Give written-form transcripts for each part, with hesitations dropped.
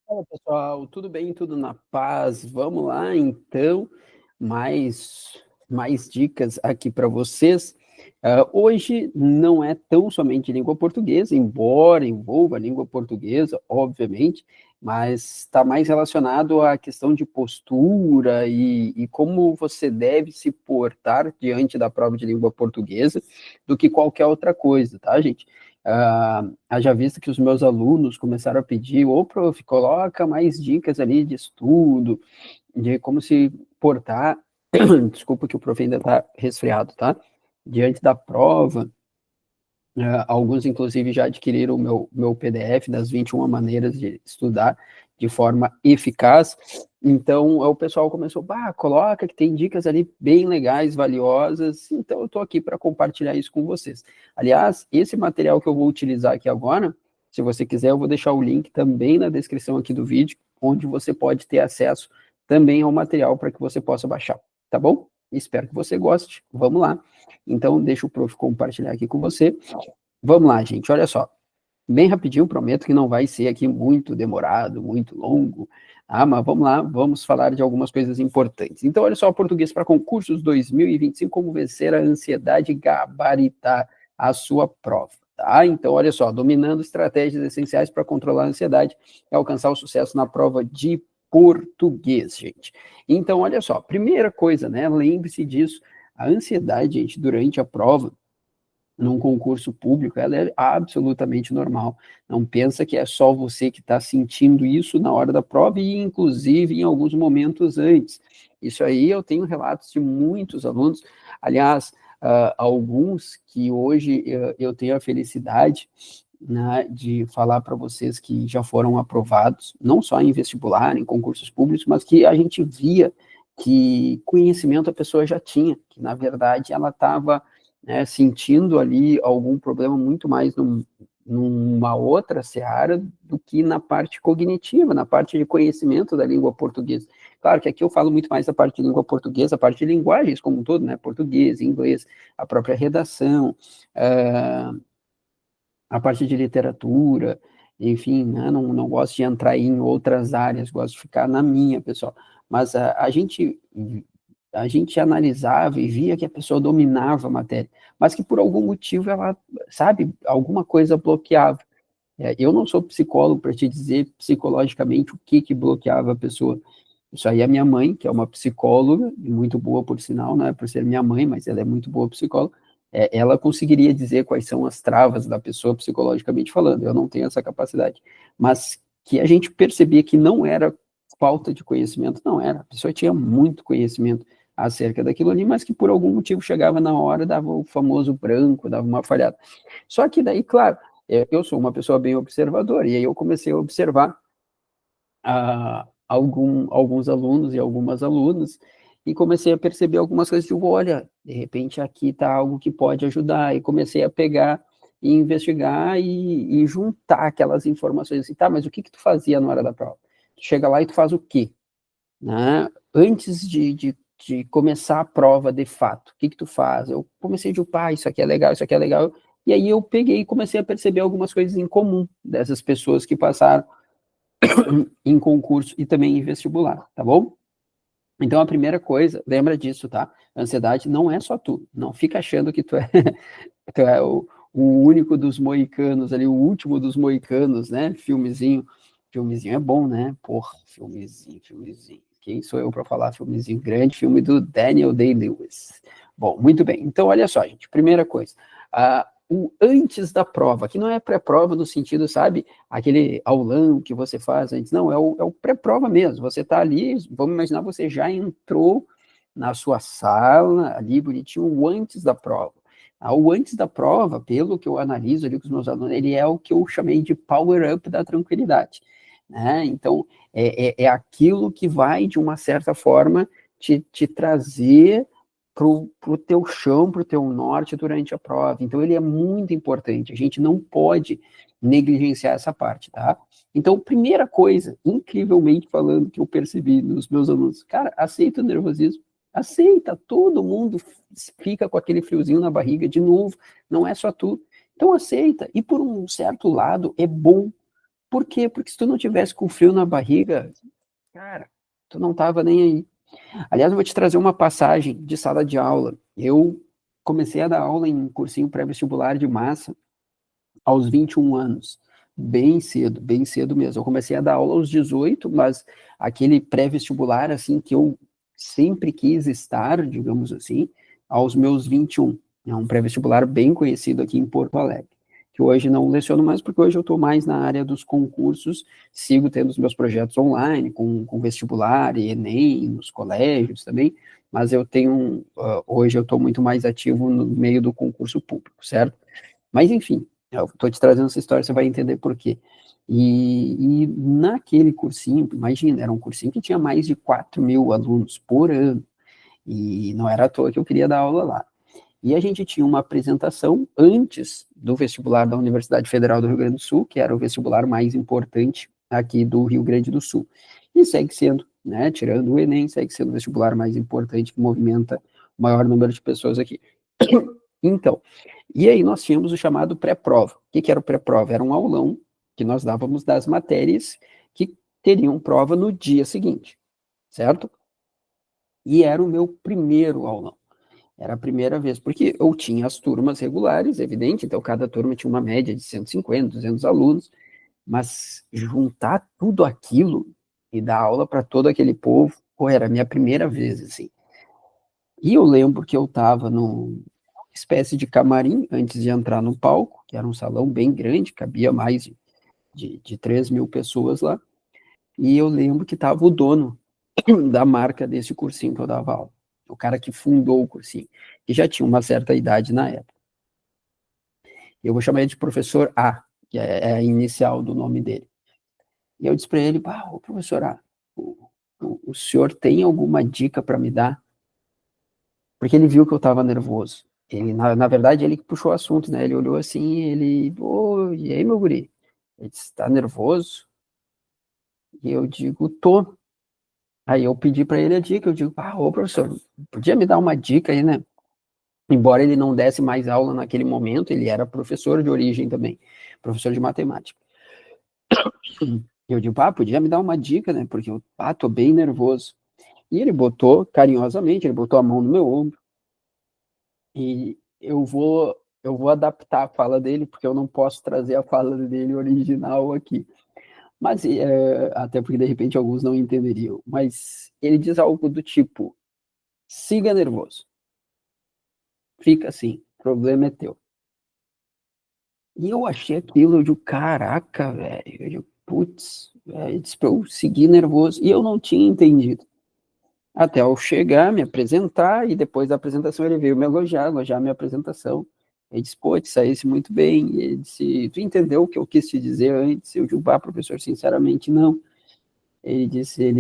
Fala pessoal, tudo bem? Tudo na paz? Vamos lá então, mais dicas aqui para vocês. Hoje não é tão somente língua portuguesa, embora envolva a língua portuguesa, obviamente, mas está mais relacionado à questão de postura e como você deve se portar diante da prova de língua portuguesa do que qualquer outra coisa, tá, gente? Haja vista que os meus alunos começaram a pedir, ô, prof, coloca mais dicas ali de estudo, de como se portar, desculpa que o prof ainda está resfriado, tá? Diante da prova, alguns, inclusive, já adquiriram o meu PDF das 21 maneiras de estudar de forma eficaz. Então, o pessoal começou, coloca que tem dicas ali bem legais, valiosas. Então, eu estou aqui para compartilhar isso com vocês. Aliás, esse material que eu vou utilizar aqui agora, se você quiser, eu vou deixar o link também na descrição aqui do vídeo, onde você pode ter acesso também ao material para que você possa baixar, tá bom? Espero que você goste. Vamos lá. Então, deixa o prof compartilhar aqui com você. Vamos lá, gente, olha só. Bem rapidinho, prometo que não vai ser aqui muito demorado, muito longo, mas vamos lá, vamos falar de algumas coisas importantes. Então, olha só, português para concursos 2025, como vencer a ansiedade e gabaritar a sua prova, tá? Então, olha só, dominando estratégias essenciais para controlar a ansiedade e alcançar o sucesso na prova de português, gente. Então, olha só, primeira coisa, né, lembre-se disso, a ansiedade, gente, durante a prova, num concurso público, ela é absolutamente normal. Não pensa que é só você que está sentindo isso na hora da prova e, inclusive, em alguns momentos antes. Isso aí eu tenho relatos de muitos alunos, aliás, alguns que hoje eu tenho a felicidade, né, de falar para vocês que já foram aprovados, não só em vestibular, em concursos públicos, mas que a gente via que conhecimento a pessoa já tinha, que na verdade ela estava, né, sentindo ali algum problema muito mais numa outra seara do que na parte cognitiva, na parte de conhecimento da língua portuguesa. Claro que aqui eu falo muito mais da parte de língua portuguesa, a parte de linguagens como um todo, né, português, inglês, a própria redação, a parte de literatura, enfim, né, não gosto de entrar em outras áreas, gosto de ficar na minha, pessoal. Mas a gente analisava e via que a pessoa dominava a matéria, mas que por algum motivo ela, sabe, alguma coisa bloqueava. Eu não sou psicólogo para te dizer psicologicamente o que bloqueava a pessoa. Isso aí é minha mãe, que é uma psicóloga, muito boa por sinal, não é por ser minha mãe, mas ela é muito boa psicóloga. Ela conseguiria dizer quais são as travas da pessoa psicologicamente falando. Eu não tenho essa capacidade. Mas que a gente percebia que não era falta de conhecimento, não era. A pessoa tinha muito conhecimento acerca daquilo ali, mas que por algum motivo chegava na hora, dava o famoso branco, dava uma falhada. Só que daí, claro, eu sou uma pessoa bem observadora, e aí eu comecei a observar alguns alunos e algumas alunas, e comecei a perceber algumas coisas, tipo, olha, de repente aqui está algo que pode ajudar, e comecei a pegar e investigar e juntar aquelas informações, assim, tá, mas o que tu fazia na hora da prova? Tu chega lá e tu faz o quê? Né? Antes de começar a prova de fato, o que tu faz? Eu comecei a upar, isso aqui é legal, isso aqui é legal, e aí eu peguei e comecei a perceber algumas coisas em comum dessas pessoas que passaram em concurso e também em vestibular, tá bom? Então, a primeira coisa, lembra disso, tá? A ansiedade não é só tu. Não fica achando que tu é, tu é o único dos moicanos ali, o último dos moicanos, né? Filmezinho. Filmezinho é bom, né? Porra, filmezinho. Quem sou eu para falar filmezinho? Grande filme do Daniel Day-Lewis. Bom, muito bem. Então, olha só, gente. Primeira coisa. O antes da prova, que não é pré-prova no sentido, sabe, aquele aulão que você faz antes, não, é o pré-prova mesmo. Você está ali, vamos imaginar, você já entrou na sua sala, ali bonitinho, o antes da prova. O antes da prova, pelo que eu analiso ali com os meus alunos, ele é o que eu chamei de power-up da tranquilidade, né? Então, é aquilo que vai, de uma certa forma, te trazer pro teu chão, pro teu norte durante a prova. Então, ele é muito importante. A gente não pode negligenciar essa parte, tá? Então, primeira coisa, incrivelmente falando, que eu percebi nos meus alunos, cara, aceita o nervosismo. Aceita, todo mundo fica com aquele friozinho na barriga, de novo, não é só tu. Então aceita, e por um certo lado é bom. Por quê? Porque se tu não tivesse com frio na barriga, cara, tu não tava nem aí. Aliás, eu vou te trazer uma passagem de sala de aula. Eu comecei a dar aula em cursinho pré-vestibular de massa aos 21 anos. Bem cedo mesmo. Eu comecei a dar aula aos 18, mas aquele pré-vestibular, assim, que eu sempre quis estar, digamos assim, aos meus 21. É um pré-vestibular bem conhecido aqui em Porto Alegre, que hoje não leciono mais, porque hoje eu estou mais na área dos concursos, sigo tendo os meus projetos online, com vestibular e Enem, nos colégios também, mas eu tenho, hoje eu estou muito mais ativo no meio do concurso público, certo? Mas, enfim, eu estou te trazendo essa história, você vai entender por quê. E naquele cursinho, imagina, era um cursinho que tinha mais de 4.000 alunos por ano, e não era à toa que eu queria dar aula lá. E a gente tinha uma apresentação antes do vestibular da Universidade Federal do Rio Grande do Sul, que era o vestibular mais importante aqui do Rio Grande do Sul. E segue sendo, né, tirando o Enem, segue sendo o vestibular mais importante que movimenta o maior número de pessoas aqui. Então, e aí nós tínhamos o chamado pré-prova. O que era o pré-prova? Era um aulão que nós dávamos das matérias que teriam prova no dia seguinte, certo? E era o meu primeiro aulão. Era a primeira vez, porque eu tinha as turmas regulares, evidente, então cada turma tinha uma média de 150, 200 alunos, mas juntar tudo aquilo e dar aula para todo aquele povo, pô, era a minha primeira vez, assim. E eu lembro que eu estava numa espécie de camarim antes de entrar no palco, que era um salão bem grande, cabia mais de 3.000 pessoas lá, e eu lembro que estava o dono da marca desse cursinho que eu dava aula, o cara que fundou o cursinho, que já tinha uma certa idade na época. Eu vou chamar ele de professor A, que é a inicial do nome dele. E eu disse para ele, ô professor A, o senhor tem alguma dica para me dar? Porque ele viu que eu estava nervoso. Ele, na verdade, ele que puxou o assunto, né? Ele olhou assim, ele, e aí, meu guri? Ele disse, tá nervoso? E eu digo, tô. Aí eu pedi para ele a dica, eu digo, ô professor, podia me dar uma dica aí, né? Embora ele não desse mais aula naquele momento, ele era professor de origem também, professor de matemática. Eu digo, podia me dar uma dica, né? Porque eu, tô bem nervoso. E ele botou, carinhosamente, ele botou a mão no meu ombro, e eu vou adaptar a fala dele, porque eu não posso trazer a fala dele original aqui. Mas, até porque de repente alguns não entenderiam. Mas ele diz algo do tipo, siga nervoso. Fica assim, o problema é teu. E eu achei aquilo, eu digo, caraca, velho. Eu digo, putz, ele disse pra eu seguir nervoso. E eu não tinha entendido. Até eu chegar, me apresentar, e depois da apresentação ele veio me elogiar a minha apresentação. Ele disse, pô, te saísse muito bem. E ele disse, tu entendeu o que eu quis te dizer antes? Eu digo, professor, sinceramente não. Ele disse,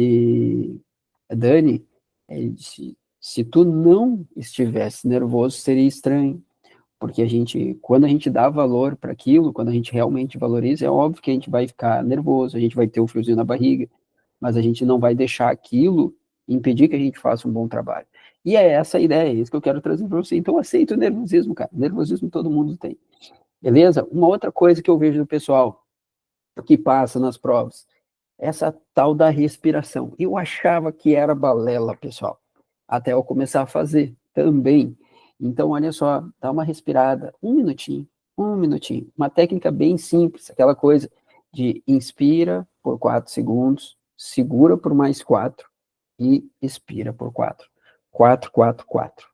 Dani, ele disse, se tu não estivesse nervoso, seria estranho. Porque quando a gente dá valor para aquilo, quando a gente realmente valoriza, é óbvio que a gente vai ficar nervoso, a gente vai ter um friozinho na barriga, mas a gente não vai deixar aquilo impedir que a gente faça um bom trabalho. E é essa a ideia, é isso que eu quero trazer para você. Então, aceita o nervosismo, cara. Nervosismo todo mundo tem. Beleza? Uma outra coisa que eu vejo do pessoal que passa nas provas, essa tal da respiração. Eu achava que era balela, pessoal, até eu começar a fazer também. Então, olha só, dá uma respirada, um minutinho. Uma técnica bem simples, aquela coisa de inspira por 4 segundos, segura por mais 4 e expira por 4. 4, 4, 4.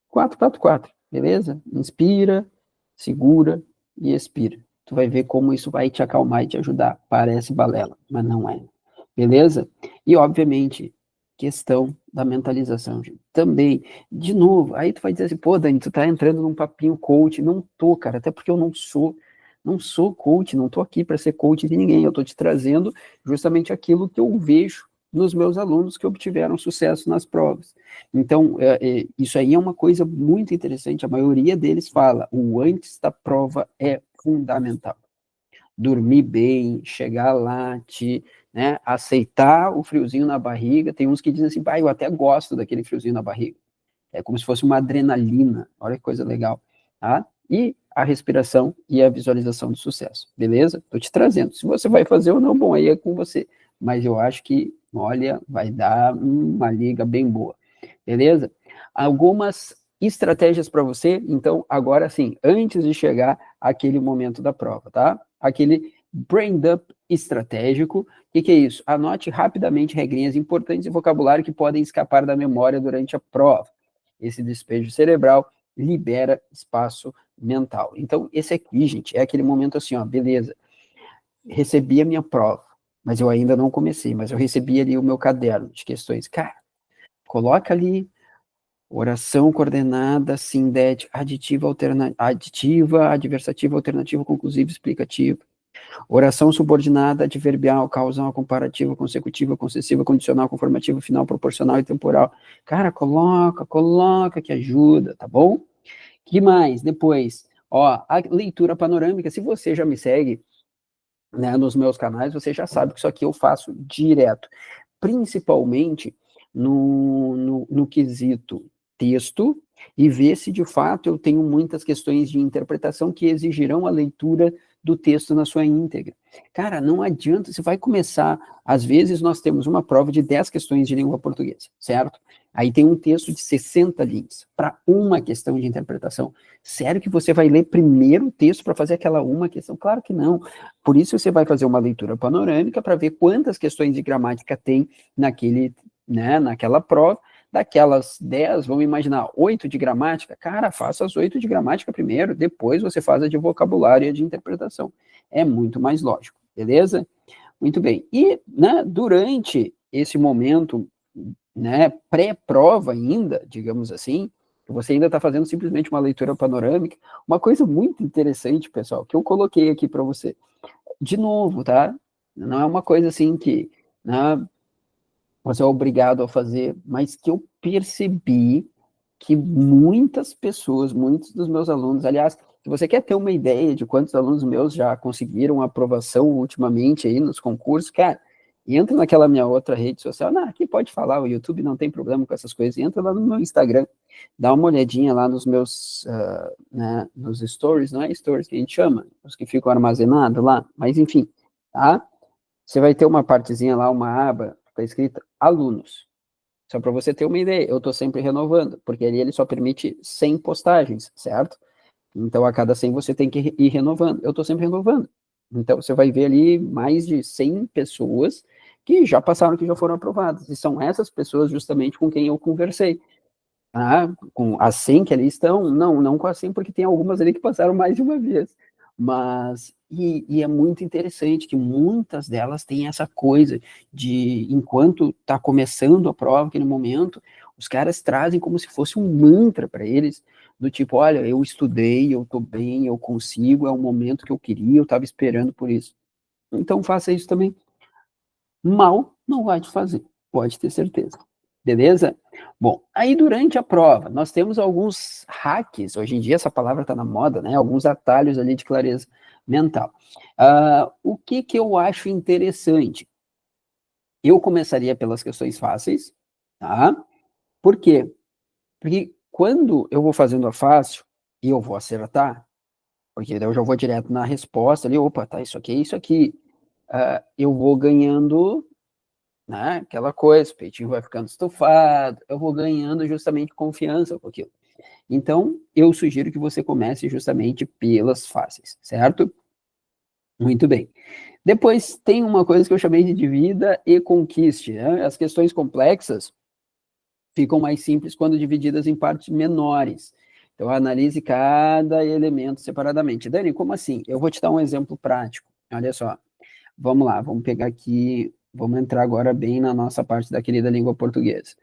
4, 4, 4, beleza? Inspira, segura e expira. Tu vai ver como isso vai te acalmar e te ajudar. Parece balela, mas não é. Beleza? E, obviamente, questão da mentalização, gente. Também, de novo, aí tu vai dizer assim, pô, Dani, tu tá entrando num papinho coach. Não tô, cara, até porque eu não sou coach, não tô aqui para ser coach de ninguém. Eu tô te trazendo justamente aquilo que eu vejo nos meus alunos que obtiveram sucesso nas provas. Então, isso aí é uma coisa muito interessante. A maioria deles fala, o antes da prova é fundamental. Dormir bem, chegar lá, né, aceitar o friozinho na barriga. Tem uns que dizem assim, eu até gosto daquele friozinho na barriga. É como se fosse uma adrenalina. Olha que coisa legal. Tá? E a respiração e a visualização do sucesso, beleza? Estou te trazendo. Se você vai fazer ou não, bom, aí é com você. Mas eu acho que, olha, vai dar uma liga bem boa, beleza? Algumas estratégias para você, então, agora sim, antes de chegar àquele momento da prova, tá? Aquele brain dump estratégico. O que é isso? Anote rapidamente regrinhas importantes e vocabulário que podem escapar da memória durante a prova. Esse despejo cerebral libera espaço mental. Então, esse aqui, gente, é aquele momento assim, ó, beleza, recebi a minha prova, mas eu ainda não comecei, mas eu recebi ali o meu caderno de questões. Cara, coloca ali oração coordenada, sindética, aditiva, adversativa, alternativa, conclusiva, explicativa. Oração subordinada, adverbial, causal, comparativa, consecutiva, concessiva, condicional, conformativa, final, proporcional e temporal. Cara, coloca que ajuda, tá bom? Que mais? Depois, ó, a leitura panorâmica. Se você já me segue, né, nos meus canais, você já sabe que isso aqui eu faço direto, principalmente no quesito texto, e ver se de fato eu tenho muitas questões de interpretação que exigirão a leitura do texto na sua íntegra. Cara, não adianta, você vai começar, às vezes nós temos uma prova de 10 questões de língua portuguesa, certo? Aí tem um texto de 60 linhas para uma questão de interpretação. Sério que você vai ler primeiro o texto para fazer aquela uma questão? Claro que não. Por isso você vai fazer uma leitura panorâmica para ver quantas questões de gramática tem naquela prova. Daquelas 10, vamos imaginar, 8 de gramática. Cara, faça as 8 de gramática primeiro, depois você faz a de vocabulário e a de interpretação. É muito mais lógico, beleza? Muito bem. E, né, durante esse momento, né, pré-prova ainda, digamos assim, você ainda está fazendo simplesmente uma leitura panorâmica, uma coisa muito interessante, pessoal, que eu coloquei aqui para você. De novo, tá? Não é uma coisa assim que, né, você é obrigado a fazer, mas que eu percebi que muitas pessoas, muitos dos meus alunos, aliás, se você quer ter uma ideia de quantos alunos meus já conseguiram aprovação ultimamente aí nos concursos, cara, entra naquela minha outra rede social, não, aqui pode falar, o YouTube não tem problema com essas coisas, entra lá no meu Instagram, dá uma olhadinha lá nos meus, né, nos stories, não é stories que a gente chama, os que ficam armazenados lá, mas enfim, tá? Você vai ter uma partezinha lá, uma aba, está escrita alunos. Só para você ter uma ideia, eu estou sempre renovando, porque ali ele só permite 100 postagens, certo? Então, a cada 100 você tem que ir renovando. Eu estou sempre renovando. Então, você vai ver ali mais de 100 pessoas que já passaram, que já foram aprovadas. E são essas pessoas justamente com quem eu conversei. Com as 100 que ali estão, não com as 100, porque tem algumas ali que passaram mais de uma vez. Mas, e é muito interessante que muitas delas têm essa coisa de, enquanto está começando a prova, aquele momento, os caras trazem como se fosse um mantra para eles, do tipo, olha, eu estudei, eu estou bem, eu consigo, é o momento que eu queria, eu estava esperando por isso. Então faça isso também. Mal não vai te fazer, pode ter certeza. Beleza? Bom, aí durante a prova, nós temos alguns hacks, hoje em dia essa palavra está na moda, né? Alguns atalhos ali de clareza mental. O que eu acho interessante? Eu começaria pelas questões fáceis, tá? Por quê? Porque quando eu vou fazendo a fácil e eu vou acertar, porque daí eu já vou direto na resposta ali, opa, tá, isso aqui é isso aqui. Eu vou ganhando, né? Aquela coisa, o peitinho vai ficando estufado, eu vou ganhando justamente confiança com aquilo. Então, eu sugiro que você comece justamente pelas fáceis, certo? Muito bem. Depois tem uma coisa que eu chamei de divida e conquiste, né? As questões complexas ficam mais simples quando divididas em partes menores. Então, analise cada elemento separadamente. Dani, como assim? Eu vou te dar um exemplo prático. Olha só. Vamos lá, vamos pegar aqui, vamos entrar agora bem na nossa parte da querida língua portuguesa.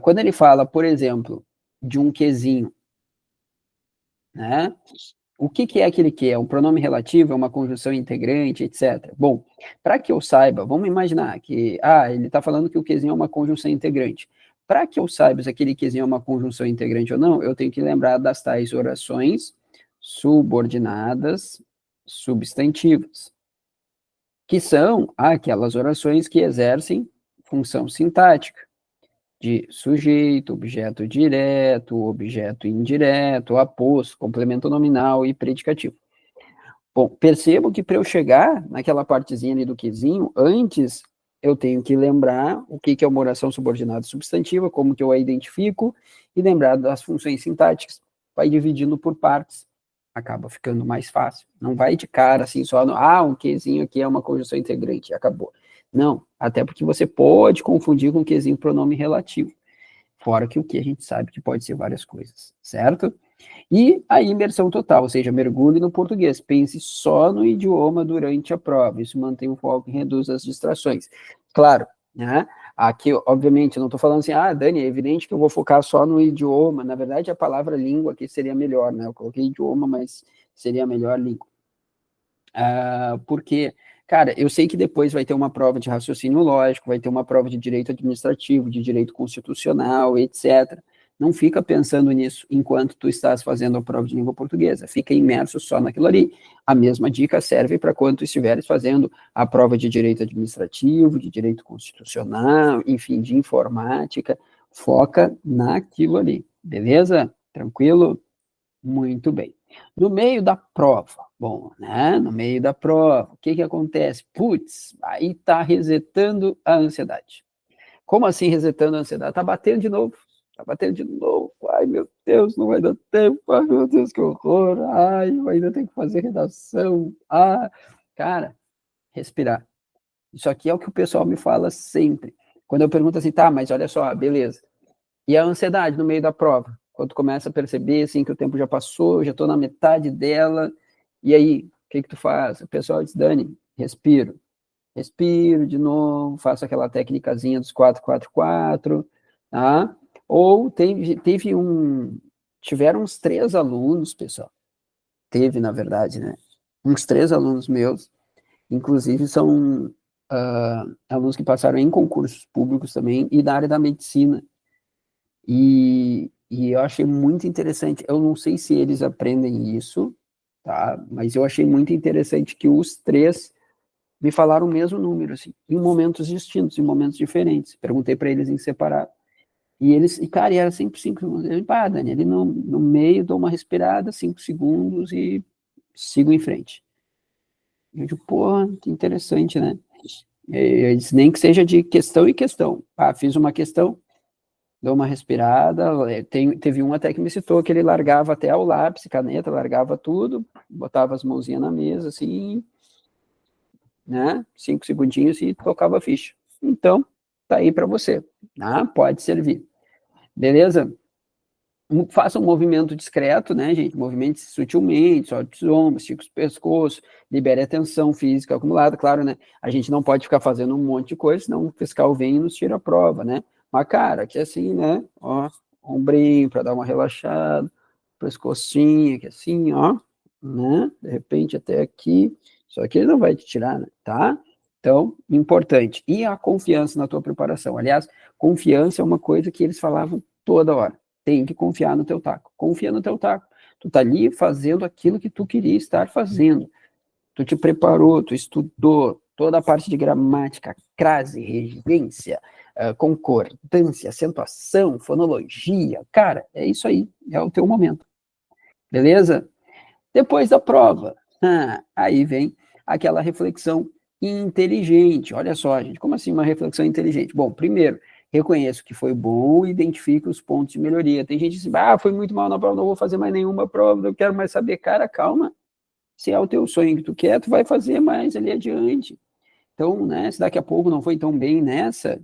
Quando ele fala, por exemplo, de um quezinho, né? O que é aquele que? É um pronome relativo, é uma conjunção integrante, etc. Bom, para que eu saiba, vamos imaginar que, ele está falando que o quezinho é uma conjunção integrante. Para que eu saiba se aquele quezinho é uma conjunção integrante ou não, eu tenho que lembrar das tais orações subordinadas substantivas, que são aquelas orações que exercem função sintática. de sujeito, objeto direto, objeto indireto, aposto, complemento nominal e predicativo. Bom, percebo que para eu chegar naquela partezinha ali do quezinho, antes eu tenho que lembrar o que é uma oração subordinada substantiva, como que eu a identifico, e lembrar das funções sintáticas. Vai dividindo por partes, acaba ficando mais fácil. Não vai de cara assim só no, um quezinho aqui é uma conjunção integrante, acabou. Não, até porque você pode confundir com quezinho pronome relativo. Fora que o que a gente sabe que pode ser várias coisas, certo? E a imersão total, ou seja, mergulhe no português, pense só no idioma durante a prova, isso mantém o foco e reduz as distrações. Claro, né? Aqui, obviamente, eu não estou falando assim, Dani, é evidente que eu vou focar só no idioma, na verdade a palavra língua aqui seria melhor, né? Eu coloquei idioma, mas seria melhor língua. Porque, cara, eu sei que depois vai ter uma prova de raciocínio lógico, vai ter uma prova de direito administrativo, de direito constitucional, etc. Não fica pensando nisso enquanto tu estás fazendo a prova de língua portuguesa, fica imerso só naquilo ali. A mesma dica serve para quando tu estiveres fazendo a prova de direito administrativo, de direito constitucional, enfim, de informática, foca naquilo ali, beleza? Tranquilo? Muito bem. No meio da prova, bom, né? No meio da prova, o que que acontece? Putz, aí tá resetando a ansiedade. Como assim resetando a ansiedade? Tá batendo de novo. Tá batendo de novo. Ai, meu Deus, não vai dar tempo. Ai, meu Deus, que horror. Ai, eu ainda tenho que fazer redação. Cara, respirar. Isso aqui é o que o pessoal me fala sempre. Quando eu pergunto assim, tá, mas olha só, beleza. E a ansiedade no meio da prova, quando tu começa a perceber assim que o tempo já passou, já estou na metade dela, e aí, o que que tu faz? O pessoal diz, Dani, respiro de novo, faço aquela técnicazinha dos 4-4-4, tá? Ou tiveram uns 3 alunos, pessoal, na verdade, né? Uns 3 alunos meus, inclusive são alunos que passaram em concursos públicos também, e da área da medicina. E eu achei muito interessante. Eu não sei se eles aprendem isso, tá? Mas eu achei muito interessante que os 3 me falaram o mesmo número, assim, em momentos distintos, em momentos diferentes. Perguntei para eles em separado. Cara, e era sempre 5 segundos. Eu, Dani, ali no meio, dou uma respirada, 5 segundos e sigo em frente. Eu digo, pô, que interessante, né? Eu disse, nem que seja de questão em questão. Fiz uma questão, dou uma respirada. Teve um até que me citou que ele largava até o lápis, caneta, largava tudo, botava as mãozinhas na mesa, assim, né? 5 segundinhos e tocava a ficha. Então, tá aí para você, tá? Pode servir. Beleza? Faça um movimento discreto, né, gente? Movimente-se sutilmente, solte os ombros, estica os pescoços, libere a tensão física acumulada. Claro, né? A gente não pode ficar fazendo um monte de coisa, senão o fiscal vem e nos tira a prova, né? Mas, cara, aqui assim, né? Ó, ombrinho para dar uma relaxada, pescocinho, aqui assim, ó, né? De repente até aqui. Só que ele não vai te tirar, né? Tá? Então, importante. E a confiança na tua preparação. Aliás, confiança é uma coisa que eles falavam toda hora. Tem que confiar no teu taco. Confia no teu taco. Tu tá ali fazendo aquilo que tu queria estar fazendo. Tu te preparou, tu estudou toda a parte de gramática, crase, regência, concordância, acentuação, fonologia. Cara, é isso aí. É o teu momento. Beleza? Depois da prova, aí vem aquela reflexão inteligente. Olha só, gente, como assim uma reflexão inteligente? Bom, primeiro, reconheço que foi bom e identifique os pontos de melhoria. Tem gente que diz, foi muito mal na prova, não vou fazer mais nenhuma prova, não quero mais saber. Cara, calma. Se é o teu sonho que tu quer, tu vai fazer mais ali adiante. Então, né, se daqui a pouco não foi tão bem nessa,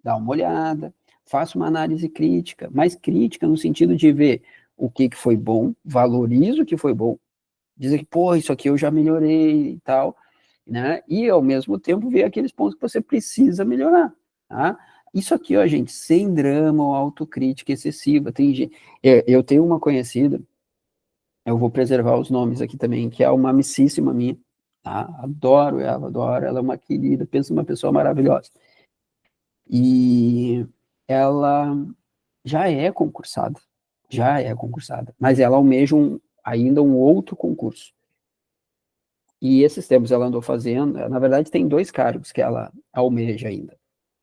dá uma olhada, faça uma análise crítica, mais crítica no sentido de ver o que foi bom, valoriza o que foi bom, dizer que, pô, isso aqui eu já melhorei e tal, né? E ao mesmo tempo ver aqueles pontos que você precisa melhorar, tá? Isso aqui, ó, gente, sem drama ou autocrítica excessiva. Eu tenho uma conhecida, eu vou preservar os nomes aqui também, que é uma amicíssima minha, tá? Adoro ela é uma querida, pensa numa pessoa maravilhosa. E ela já é concursada, mas ela almeja ainda um outro concurso. E esses tempos ela andou fazendo, na verdade tem 2 cargos que ela almeja ainda,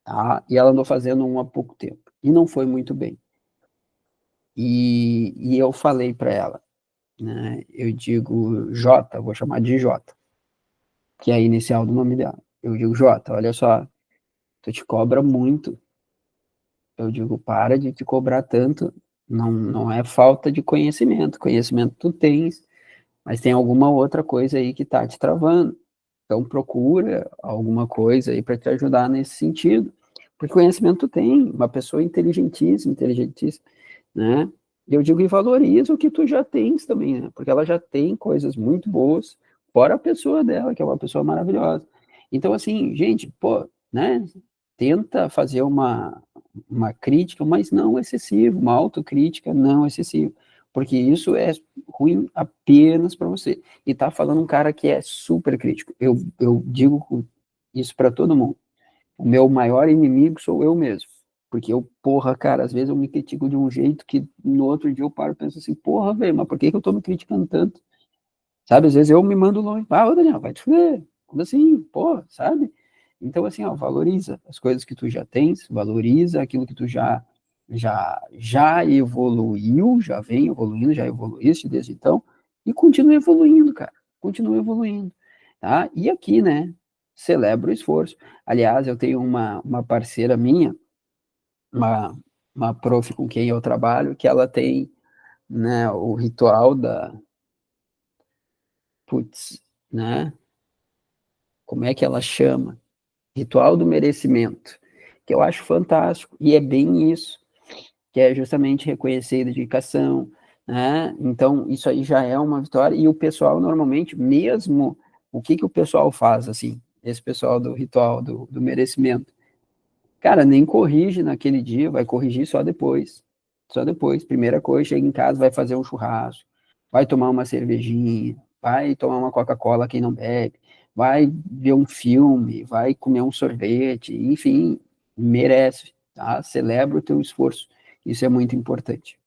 tá? E ela andou fazendo um há pouco tempo. e não foi muito bem. E eu falei para ela, né? Eu digo Jota, vou chamar de Jota, que é a inicial do nome dela. Eu digo, Jota, olha só, tu te cobra muito. Eu digo, para de te cobrar tanto. Não é falta de conhecimento. Conhecimento tu tens, mas tem alguma outra coisa aí que tá te travando. Então procura alguma coisa aí para te ajudar nesse sentido. Porque conhecimento tu tem, uma pessoa inteligentíssima, inteligentíssima, né? Eu digo e valoriza o que tu já tens também, né? Porque ela já tem coisas muito boas, fora a pessoa dela, que é uma pessoa maravilhosa. Então, assim, gente, pô, né? Tenta fazer uma crítica, mas não excessiva, uma autocrítica não excessiva, porque isso é ruim apenas para você. E tá falando um cara que é super crítico. Eu digo isso para todo mundo. O meu maior inimigo sou eu mesmo. Porque eu, porra, cara, às vezes eu me critico de um jeito que no outro dia eu paro e penso assim, porra, velho, mas por que que eu tô me criticando tanto? Sabe, às vezes eu me mando longe. Ah, ô Daniel, vai te fuder. Como assim? Pô, sabe? Então, assim, ó, valoriza as coisas que tu já tens, valoriza aquilo que tu já evoluiu, já vem evoluindo, já evoluíste desde então, e continua evoluindo, cara. Continua evoluindo, tá? E aqui, né, celebra o esforço. Aliás, eu tenho uma parceira minha, uma, uma prof com quem eu trabalho, que ela tem, né, o ritual putz, né? Como é que ela chama? Ritual do merecimento, que eu acho fantástico, e é bem isso, que é justamente reconhecer a dedicação, né? Então, isso aí já é uma vitória, e o pessoal, normalmente, mesmo, o que que o pessoal faz, assim, esse pessoal do ritual do merecimento? Cara, nem corrige naquele dia, vai corrigir só depois. Só depois. Primeira coisa, chega em casa, vai fazer um churrasco, vai tomar uma cervejinha, vai tomar uma Coca-Cola quem não bebe, vai ver um filme, vai comer um sorvete, enfim, merece, tá? Celebra o teu esforço. Isso é muito importante.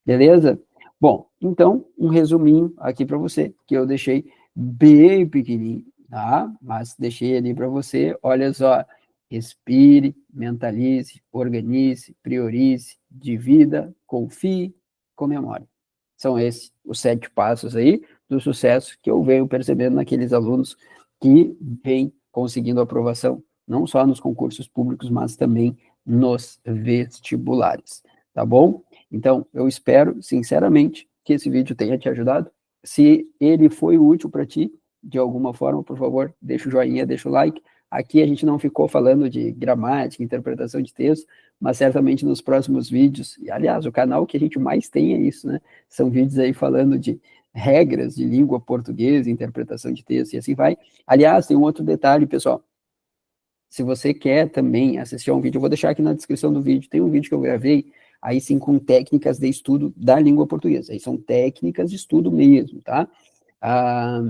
Beleza? Bom, então, um resuminho aqui para você, que eu deixei bem pequenininho, tá? Mas deixei ali para você. Olha só, respire, mentalize, organize, priorize, divida, confie, comemore. São esses os 7 passos aí do sucesso que eu venho percebendo naqueles alunos que vêm conseguindo aprovação, não só nos concursos públicos, mas também nos vestibulares, tá bom? Então, eu espero, sinceramente, que esse vídeo tenha te ajudado. Se ele foi útil para ti, de alguma forma, por favor, deixa o joinha, deixa o like. Aqui a gente não ficou falando de gramática, interpretação de texto, mas certamente nos próximos vídeos, e aliás, o canal que a gente mais tem é isso, né? São vídeos aí falando de regras de língua portuguesa, interpretação de texto e assim vai. Aliás, tem um outro detalhe, pessoal. Se você quer também assistir a um vídeo, eu vou deixar aqui na descrição do vídeo, tem um vídeo que eu gravei, aí sim com técnicas de estudo da língua portuguesa. Aí são técnicas de estudo mesmo, tá? Ah,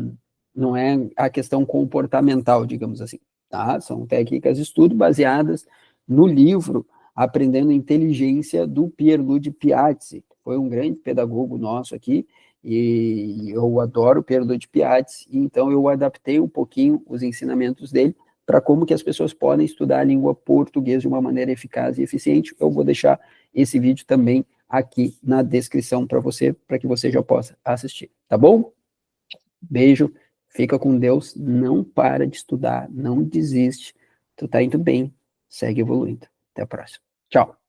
não é a questão comportamental, digamos assim, tá? São técnicas de estudo baseadas no livro Aprendendo Inteligência do Pierluigi Piazzi, que foi um grande pedagogo nosso aqui, e eu adoro o Pierluigi Piazzi, então eu adaptei um pouquinho os ensinamentos dele para como que as pessoas podem estudar a língua portuguesa de uma maneira eficaz e eficiente. Eu vou deixar esse vídeo também aqui na descrição para que você já possa assistir, tá bom? Beijo, fica com Deus, não para de estudar, não desiste. Tu tá indo bem, segue evoluindo. Até a próxima. Tchau.